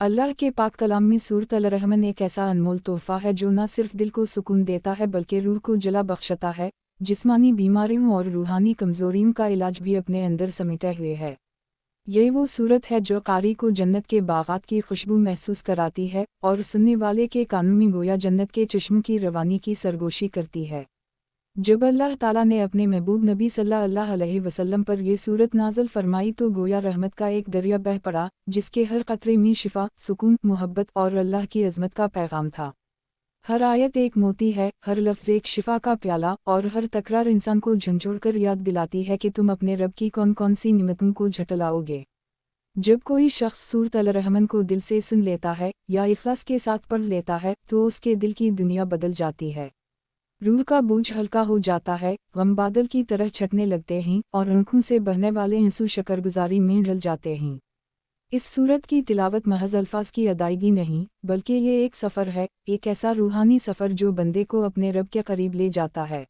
अल्लाह के पाक कलाम में सूरत अल-रहमान एक ऐसा अनमोल तोहफा है जो न सिर्फ दिल को सुकून देता है बल्कि रूह को जला बख्शता है, जिस्मानी बीमारियों और रूहानी कमज़ोरियों का इलाज भी अपने अंदर समेटे हुए है। ये वो सूरत है जो कारी को जन्नत के बागात की खुशबू महसूस कराती है और सुनने वाले के कानों में गोया जन्नत के चश्मों की रवानी की सरगोशी करती है। जब अल्लाह ताला ने अपने महबूब नबी सल्लल्लाहु अलैहि वसल्लम पर यह सूरत नाज़िल फरमाई तो गोया रहमत का एक दरिया बह पड़ा, जिसके हर कतरे में शिफा, सुकून, मोहब्बत और अल्लाह की अज़मत का पैगाम था। हर आयत एक मोती है, हर लफ्ज़ एक शिफा का प्याला और हर तकरार इंसान को झंझोड़कर याद दिलाती है कि तुम अपने रब की कौन कौन सी निमतों को झटलाओगे। जब कोई शख्स सूरत अल-रहमान को दिल से सुन लेता है या इखलास के साथ पढ़ लेता है तो उसके दिल की दुनिया बदल जाती है। रूह का बोझ हल्का हो जाता है, गम बादल की तरह छटने लगते हैं और आँखों से बहने वाले आंसू शकरगुजारी में ढल जाते हैं। इस सूरत की तिलावत महज अल्फाज की अदायगी नहीं, बल्कि ये एक सफ़र है, एक ऐसा रूहानी सफ़र जो बंदे को अपने रब के करीब ले जाता है।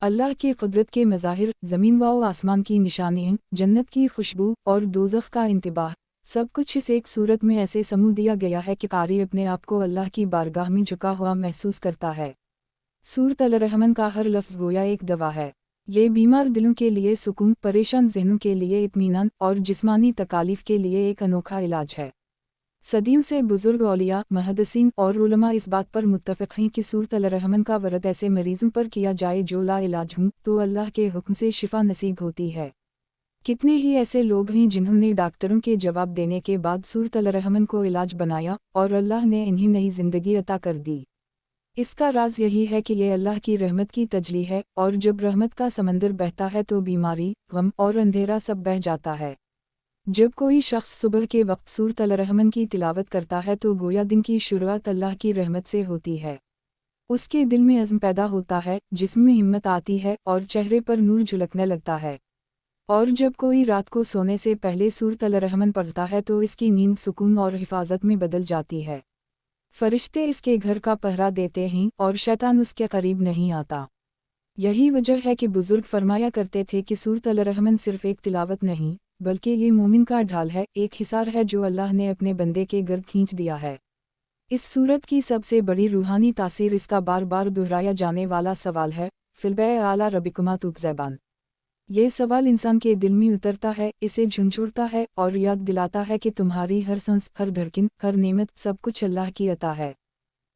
अल्लाह की कुदरत के मज़ाहिर, ज़मीन व आसमान की निशानियाँ, जन्नत की खुशबू और दोज़ख का इंतबाह, सब कुछ इस एक सूरत में ऐसे समूह दिया गया है कि कारी अपने आप को अल्लाह की बारगाह में झुका हुआ महसूस करता है। सूरत अल-रहमान का हर लफ्ज़ गोया एक दवा है। ये बीमार दिलों के लिए सुकून, परेशान ज़हनों के लिए इत्मीनान और जिस्मानी तकालीफ के लिए एक अनोखा इलाज है। सदियों से बुज़ुर्ग औलिया, मुहद्दिसीन और उलमा इस बात पर मुत्तफ़िक़ हैं कि सूरत अल-रहमान का वरद ऐसे मरीज़ों पर किया जाए जो ला इलाज हों तो अल्लाह के हुक्म से शिफा नसीब होती है। कितने ही ऐसे लोग हैं जिन्होंने डॉक्टरों के जवाब देने के बाद सूरत अल-रहमान को इलाज बनाया और अल्लाह ने इन्हें नई ज़िंदगी अता कर दी। इसका राज यही है कि ये अल्लाह की रहमत की तजली है और जब रहमत का समंदर बहता है तो बीमारी, गम और अंधेरा सब बह जाता है। जब कोई शख्स सुबह के वक्त सूरत अल-रहमान की तिलावत करता है तो गोया दिन की शुरुआत अल्लाह की रहमत से होती है। उसके दिल में अज़्म पैदा होता है, जिस्म में हिम्मत आती है और चेहरे पर नूर झलकने लगता है। और जब कोई रात को सोने से पहले सूरत अल-रहमान पढ़ता है तो इसकी नींद सुकून और हिफाजत में बदल जाती है। फरिश्ते इसके घर का पहरा देते हैं और शैतान उसके करीब नहीं आता। यही वजह है कि बुज़ुर्ग फरमाया करते थे कि सूरत अल-रहमान सिर्फ़ एक तिलावत नहीं, बल्कि ये मोमिन का ढाल है, एक हिसार है जो अल्लाह ने अपने बंदे के गर्द खींच दिया है। इस सूरत की सबसे बड़ी रूहानी तासीर इसका बार बार दोहराया जाने वाला सवाल है, फ़िल आला रबिकुमा तुज़ैबान। ये सवाल इंसान के दिल में उतरता है, इसे झंझोड़ता है और याद दिलाता है कि तुम्हारी हर सांस, हर धड़कन, हर नेमत, सब कुछ अल्लाह की अता है।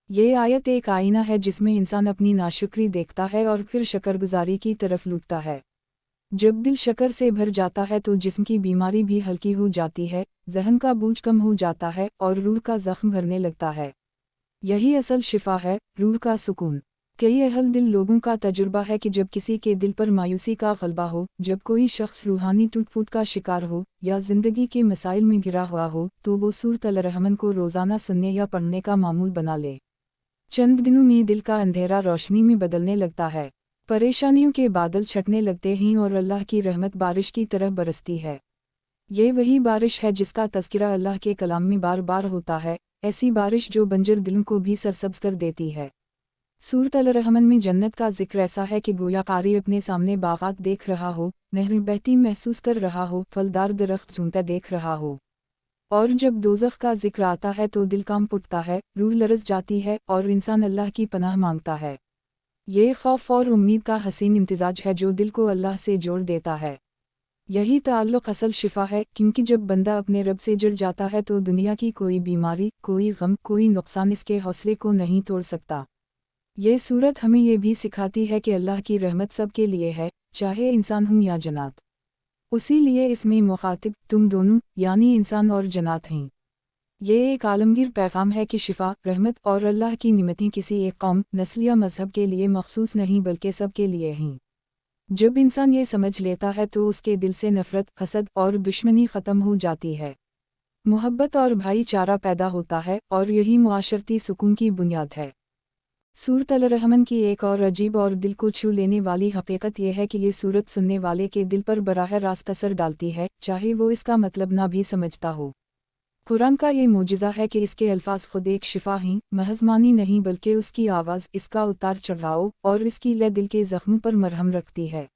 ये आयत एक आईना है जिसमें इंसान अपनी नाशुक्री देखता है और फिर शकरगुजारी की तरफ लुटता है। जब दिल शकर से भर जाता है तो जिस्म की बीमारी भी हल्की हो जाती है, ज़हन का बोझ कम हो जाता है और रूह का ज़ख्म भरने लगता है। यही असल शिफा है, रूह का सुकून। कई अहल दिल लोगों का तजुर्बा है कि जब किसी के दिल पर मायूसी का ग़लबा हो, जब कोई शख्स रूहानी टूट-फूट का शिकार हो या ज़िंदगी के मसाइल में घिरा हुआ हो, तो वो सूरत अल-रहमान को रोज़ाना सुनने या पढ़ने का मामूल बना ले। चंद दिनों में दिल का अंधेरा रोशनी में बदलने लगता है, परेशानियों के बादल छटने लगते हैं और अल्लाह की रहमत बारिश की तरह बरसती है। ये वही बारिश है जिसका तज़किरा अल्लाह के कलाम में बार बार होता है, ऐसी बारिश जो बंजर दिलों को भी सरसब्ज़ कर देती है। सूरत अल-रहमान में जन्नत का जिक्र ऐसा है कि गोया कारी अपने सामने बागात देख रहा हो, नहरें बहती महसूस कर रहा हो, फलदार दरख्त झूमता देख रहा हो। और जब दोज़ख का जिक्र आता है तो दिल कांप उठता है, रूह लरज़ जाती है और इंसान अल्लाह की पनाह मांगता है। ये खौफ और उम्मीद का हसीन इम्तिजाज है जो दिल को अल्लाह से जोड़ देता है। यही ताल्लुक़ असल शिफा है, क्योंकि जब बंदा अपने रब से जुड़ जाता है तो दुनिया की कोई बीमारी, कोई गम, कोई नुकसान इसके हौसले को नहीं तोड़ सकता। ये सूरत हमें ये भी सिखाती है कि अल्लाह की रहमत सब के लिए है, चाहे इंसान हों या जन्नात। उसी लिए इसमें मुखातिब तुम दोनों यानी इंसान और जन्नात हैं। ये एक आलमगीर पैगाम है कि शिफा, रहमत और अल्लाह की निमतें किसी एक कौम, नस्ल या मज़हब के लिए मखसूस नहीं बल्कि सब के लिए हैं। जब इंसान ये समझ लेता है तो उसके दिल से नफ़रत, हसद और दुश्मनी ख़त्म हो जाती है। मोहब्बत और भाईचारा पैदा होता है और यही मुआशरती सुकून की बुनियाद है। सूरत अल-रहमान की एक और अजीब और दिल को छू लेने वाली हकीकत यह है कि ये सूरत सुनने वाले के दिल पर बराह रास्त असर डालती है, चाहे वो इसका मतलब ना भी समझता हो। कुरान का ये मोजिज़ा है कि इसके अल्फाज खुद एक शिफा हैं, महज़ मानी नहीं बल्कि उसकी आवाज़, इसका उतार चढ़ाव और इसकी लय दिल के ज़ख्मों पर मरहम रखती है।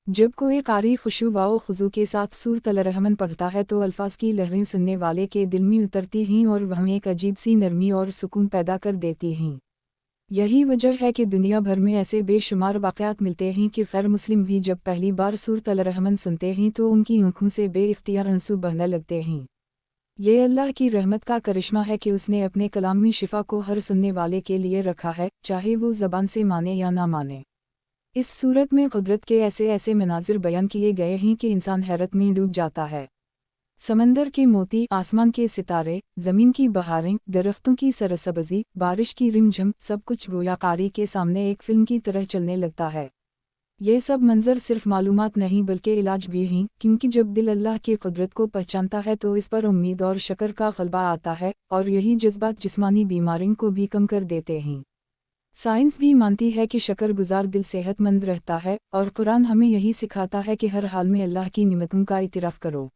जब कोई कारी खुशू व खुजू के साथ सूरत अल-रहमान पढ़ता है तो अल्फाज की लहरें सुनने वाले के दिल में उतरती हैं और वह एक अजीब सी नरमी और सुकून पैदा कर देती हैं। यही वजह है कि दुनिया भर में ऐसे बेशुमार वाक़यात मिलते हैं कि गैर मुस्लिम भी जब पहली बार सूरत अल-रहमान सुनते हैं तो उनकी आँखों से बेइख्तियार आंसू बहने लगते हैं। ये अल्लाह की रहमत का करिश्मा है कि उसने अपने कलाम में शिफा को हर सुनने वाले के लिए रखा है, चाहे वो ज़बान से माने या ना माने। इस सूरत में कुदरत के ऐसे ऐसे मनाजिर बयान किए गए हैं कि इंसान हैरत में डूब जाता है। समंदर के मोती, आसमान के सितारे, ज़मीन की बहारें, दरख्तों की सरसब्ज़ी, बारिश की रिमझिम, सब कुछ गोया कारी के सामने एक फ़िल्म की तरह चलने लगता है। ये सब मंजर सिर्फ मालूमात नहीं बल्कि इलाज भी हैं, क्योंकि जब दिल अल्लाह की कुदरत को पहचानता है तो इस पर उम्मीद और शक्र का ग़लबा आता है, और यही जज्बात जिस्मानी बीमारियों को भी कम कर देते हैं। साइंस भी मानती है कि शक्र-गुज़ार दिल सेहतमंद रहता है, और कुरान हमें यही सिखाता है कि हर हाल में अल्लाह की निमतों का इतराफ़ करो।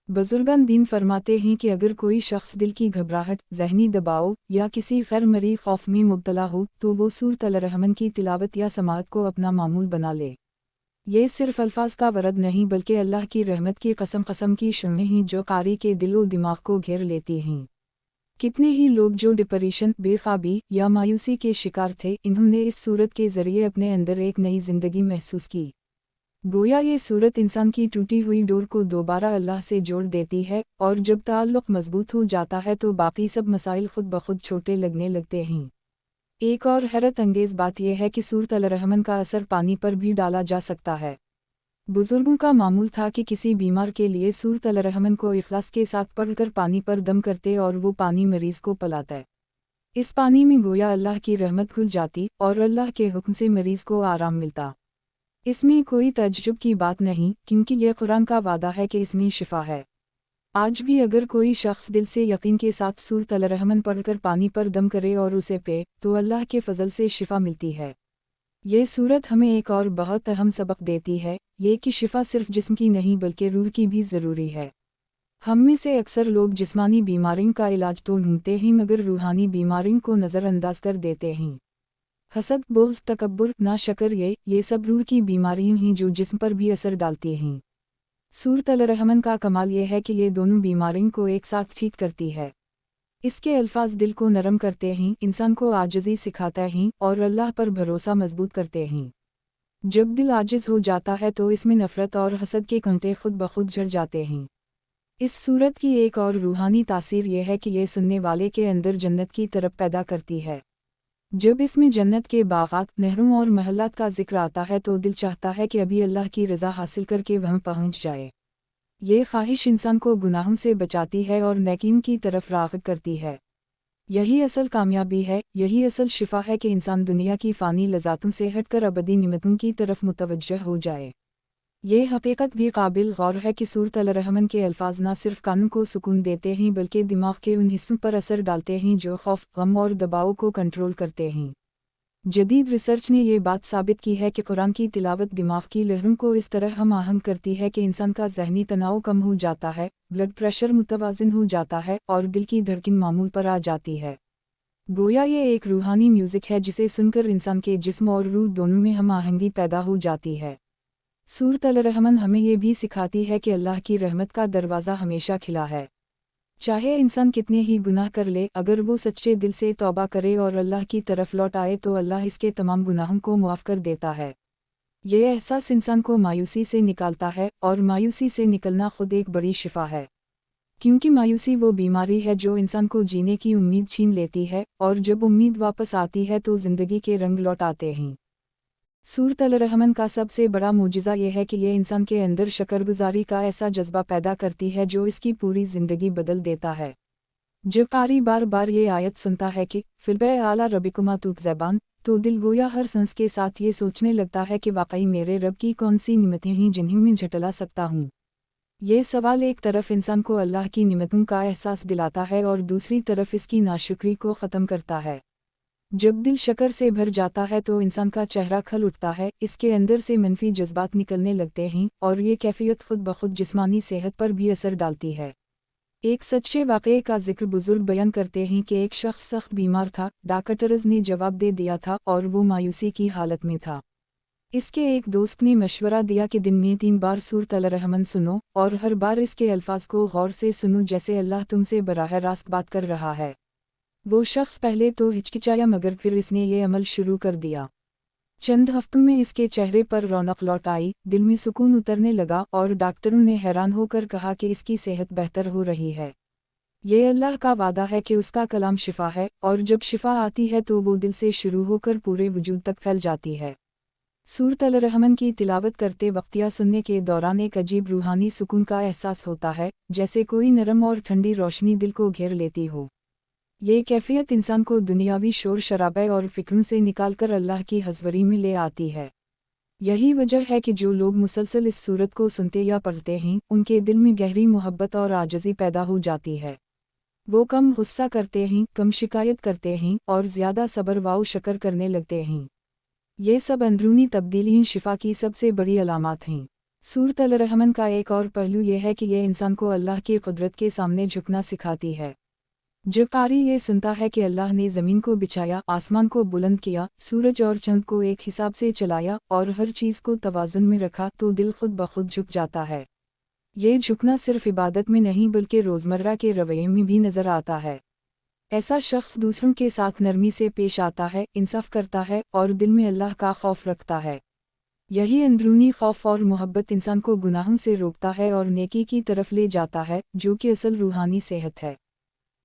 बुज़ुर्गान दीन फरमाते हैं कि अगर कोई शख्स दिल की घबराहट, ज़हनी दबाव या किसी गैर मरी खौफ में मुब्तला हो तो वो सूरत अल-रहमान की तिलावत या समाअत को अपना मामूल बना ले। ये सिर्फ अल्फाज का वरद नहीं बल्कि अल्लाह की रहमत की कसम की शम्में हैं जो कारी के दिल और दिमाग को घेर लेती हैं। कितने ही लोग जो डिप्रेशन, बेख्वाबी या मायूसी के शिकार थे, इन्होंने इस सूरत के ज़रिए अपने अंदर एक नई ज़िंदगी महसूस की। गोया ये सूरत इंसान की टूटी हुई डोर को दोबारा अल्लाह से जोड़ देती है, और जब ताल्लुक़ मजबूत हो जाता है तो बाकी सब मसाइल खुद ब खुद छोटे लगने लगते हैं। एक और हैरत अंगेज़ बात यह है कि सूरत अल-रहमान का असर पानी पर भी डाला जा सकता है। बुजुर्गों का मामूल था कि किसी बीमार के लिए सूरत अल-रहमान को इखलास के साथ पढ़कर पानी पर दम करते और वो पानी मरीज़ को पिलाता। इस पानी में गोया अल्लाह की रहमत घुल जाती और अल्लाह के हुक्म से मरीज़ को आराम मिलता। इसमें कोई तअज्जुब की बात नहीं, क्योंकि यह कुरान का वादा है कि इसमें शिफा है। आज भी अगर कोई शख्स दिल से यकीन के साथ सूरत अल-रहमान पढ़कर पानी पर दम करे और उसे पे, तो अल्लाह के फजल से शिफा मिलती है। ये सूरत हमें एक और बहुत अहम सबक देती है, ये कि शिफा सिर्फ जिस्म की नहीं बल्कि रूह की भी ज़रूरी है। हम में से अक्सर लोग जिस्मानी बीमारियों का इलाज तो ढूंढते हैं मगर रूहानी बीमारियों को नज़रअंदाज कर देते हैं। हसद, बुग़्ज़, तकब्बुर, नाशक्र, ये सब रूह की बीमारियां हैं जो जिस्म पर भी असर डालती हैं। सूरत अल-रहमान का कमाल ये है कि ये दोनों बीमारियों को एक साथ ठीक करती है। इसके अल्फाज दिल को नरम करते हैं, इंसान को आजिज़ी सिखाता हैं और अल्लाह पर भरोसा मजबूत करते हैं। जब दिल आजिज़ हो जाता है तो इसमें नफ़रत और हसद के कांटे खुद ब खुद झड़ जाते हैं। इस सूरत की एक और रूहानी तासीर यह है कि ये सुनने वाले के अंदर जन्नत की तरफ पैदा करती है। जब इसमें जन्नत के बाग़ात, नहरों और महलात का जिक्र आता है तो दिल चाहता है कि अभी अल्लाह की रज़ा हासिल करके वहाँ पहुँच जाए। ये ख्वाहिश इंसान को गुनाहों से बचाती है और नेकियों की तरफ राग़िब करती है। यही असल कामयाबी है, यही असल शिफा है कि इंसान दुनिया की फ़ानी लज़्ज़ातों से हटकर अबदी निमतों की तरफ मुतवज्जह हो जाए। ये हकीकत भी काबिल गौर है कि सूरत अल-रहमान के अल्फाज न सिर्फ कानों को सुकून देते हैं बल्कि दिमाग के उन हिस्सों पर असर डालते हैं जो खौफ, गम और दबाव को कंट्रोल करते हैं। जदीद रिसर्च ने ये बात साबित की है कि कुरान की तिलावत दिमाग की लहरों को इस तरह हम आहंग करती है कि इंसान का ज़हनी तनाव कम हो जाता है, ब्लड प्रेशर मुतवाज़िन हो जाता है और दिल की धड़कन मामूल पर आ जाती है। गोया ये एक रूहानी म्यूज़िक है जिसे सुनकर इंसान के जिस्म और रूह दोनों में हम आहंगी पैदा हो जाती है। सूरत अल-रहमान हमें ये भी सिखाती है कि अल्लाह की रहमत का दरवाज़ा हमेशा खिला है। चाहे इंसान कितने ही गुनाह कर ले, अगर वो सच्चे दिल से तौबा करे और अल्लाह की तरफ लौट आए तो अल्लाह इसके तमाम गुनाहों को मुआफ़ कर देता है। ये एहसास इंसान को मायूसी से निकालता है और मायूसी से निकलना खुद एक बड़ी शिफा है। क्योंकि मायूसी वो बीमारी है जो इंसान को जीने की उम्मीद छीन लेती है, और जब उम्मीद वापस आती है तो ज़िंदगी के रंग लौट आते हैं। सूरत अल-रहमान का सबसे बड़ा मुजिज़ा ये है कि ये इंसान के अंदर शक्रगुज़ारी का ऐसा जज्बा पैदा करती है जो इसकी पूरी ज़िंदगी बदल देता है। जब कारी बार बार ये आयत सुनता है कि फ़िल आला रबिकुमा तुकज़िबान, तो दिल गोया हर सांस के साथ ये सोचने लगता है कि वाकई मेरे रब की कौन सी निमतें हैं जिन्हें मैं झटला सकता हूँ। ये सवाल एक तरफ इंसान को अल्लाह की निमतों का एहसास दिलाता है और दूसरी तरफ इसकी नाशुक्री को ख़त्म करता है। जब दिल शक्र से भर जाता है तो इंसान का चेहरा खल उठता है, इसके अंदर से मनफी जज्बात निकलने लगते हैं और ये कैफियत खुद ब खुद जिस्मानी सेहत पर भी असर डालती है। एक सच्चे वाक़ये का जिक्र बुजुर्ग बयान करते हैं कि एक शख्स सख्त बीमार था, डॉक्टर्स ने जवाब दे दिया था और वो मायूसी की हालत में था। इसके एक दोस्त ने मशवरा दिया कि दिन में 3 बार सूरत अल-रहमान सुनो और हर बार इसके अल्फाज को गौर से सुनो जैसे अल्लाह तुमसे बराह रास्त बात कर रहा है। वो शख्स पहले तो हिचकिचाया मगर फिर इसने ये अमल शुरू कर दिया। चंद हफ्तों में इसके चेहरे पर रौनक लौट आई, दिल में सुकून उतरने लगा और डॉक्टरों ने हैरान होकर कहा कि इसकी सेहत बेहतर हो रही है। ये अल्लाह का वादा है कि उसका कलाम शिफा है और जब शिफा आती है तो वो दिल से शुरू होकर पूरे वजूद तक फैल जाती है। सूरत अल-रहमान की तिलावत करते वक्त या सुनने के दौरान एक अजीब रूहानी सुकून का एहसास होता है, जैसे कोई नरम और ठंडी रोशनी दिल को घेर लेती हो। ये कैफियत इंसान को दुनियावी शोर शराबे और फिक्रों से निकालकर अल्लाह की हज़वरी में ले आती है। यही वजह है कि जो लोग मुसलसल इस सूरत को सुनते या पढ़ते हैं, उनके दिल में गहरी मोहब्बत और आजिज़ी पैदा हो जाती है। वो कम गुस्सा करते हैं, कम शिकायत करते हैं और ज़्यादा सब्र व शक्र करने लगते हैं। ये सब अंदरूनी तब्दीलियाँ शिफा की सबसे बड़ी अलामत हैं। सूरत अल-रहमान का एक और पहलू ये है कि ये इंसान को अल्लाह की कुदरत के सामने झुकना सिखाती है। जब कारी ये सुनता है कि अल्लाह ने ज़मीन को बिछाया, आसमान को बुलंद किया, सूरज और चंद को एक हिसाब से चलाया और हर चीज़ को तवाज़ुन में रखा, तो दिल खुद ब खुद झुक जाता है। ये झुकना सिर्फ इबादत में नहीं बल्कि रोज़मर्रा के रवैये में भी नज़र आता है। ऐसा शख्स दूसरों के साथ नरमी से पेश आता है, इंसाफ करता है और दिल में अल्लाह का खौफ रखता है। यही अंदरूनी खौफ और मोहब्बत इंसान को गुनाहों से रोकता है और नेकी की तरफ ले जाता है, जो कि असल रूहानी सेहत है।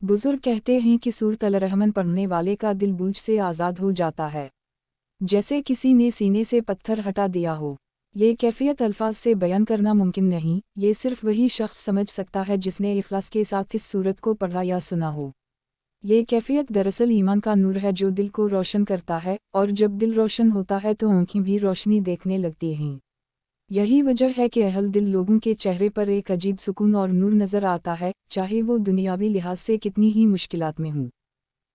बुजुर्ग कहते हैं कि सूरत अल-रहमान पढ़ने वाले का दिल बोझ से आज़ाद हो जाता है, जैसे किसी ने सीने से पत्थर हटा दिया हो। ये कैफियत अल्फाज से बयान करना मुमकिन नहीं, ये सिर्फ वही शख्स समझ सकता है जिसने इखलास के साथ इस सूरत को पढ़ा या सुना हो। ये कैफियत दरअसल ईमान का नूर है जो दिल को रोशन करता है, और जब दिल रोशन होता है तो आँखें भी रोशनी देखने लगती हैं। यही वजह है कि अहल दिल लोगों के चेहरे पर एक अजीब सुकून और नूर नज़र आता है, चाहे वो दुनियावी लिहाज से कितनी ही मुश्किलात में हों।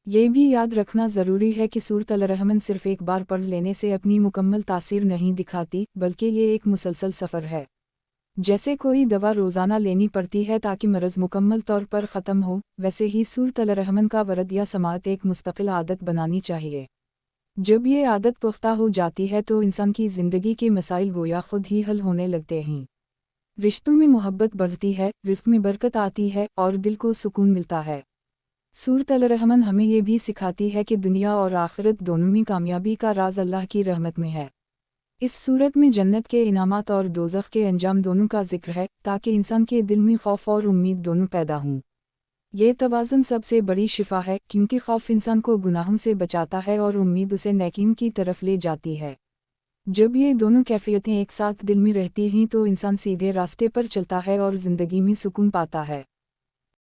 ये भी याद रखना ज़रूरी है कि सूरत अल-रहमान सिर्फ एक बार पढ़ लेने से अपनी मुकम्मल तासीर नहीं दिखाती, बल्कि ये एक मुसलसल सफ़र है। जैसे कोई दवा रोज़ाना लेनी पड़ती है ताकि मरज़ मुकम्मल तौर पर ख़त्म हो, वैसे ही सूरत अल-रहमान का वरद या समाअत एक मुस्तकिल आदत बनानी चाहिए। जब ये आदत पुख्ता हो जाती है तो इंसान की ज़िंदगी के मसाइल गोया खुद ही हल होने लगते हैं। रिश्तों में मोहब्बत बढ़ती है, रिज़्क़ में बरकत आती है और दिल को सुकून मिलता है। सूरत अल-रहमान हमें ये भी सिखाती है कि दुनिया और आखिरत दोनों में कामयाबी का राज अल्लाह की रहमत में है। इस सूरत में जन्नत के इनामात और दोज़ख के अंजाम दोनों का जिक्र है, ताकि इंसान के दिल में खौफ और उम्मीद दोनों पैदा हों। ये तवाज़ुन सबसे बड़ी शिफा है, क्योंकि खौफ इंसान को गुनाहों से बचाता है और उम्मीद उसे नेकियों की तरफ ले जाती है। जब ये दोनों कैफियतें एक साथ दिल में रहती हैं तो इंसान सीधे रास्ते पर चलता है और ज़िंदगी में सुकून पाता है।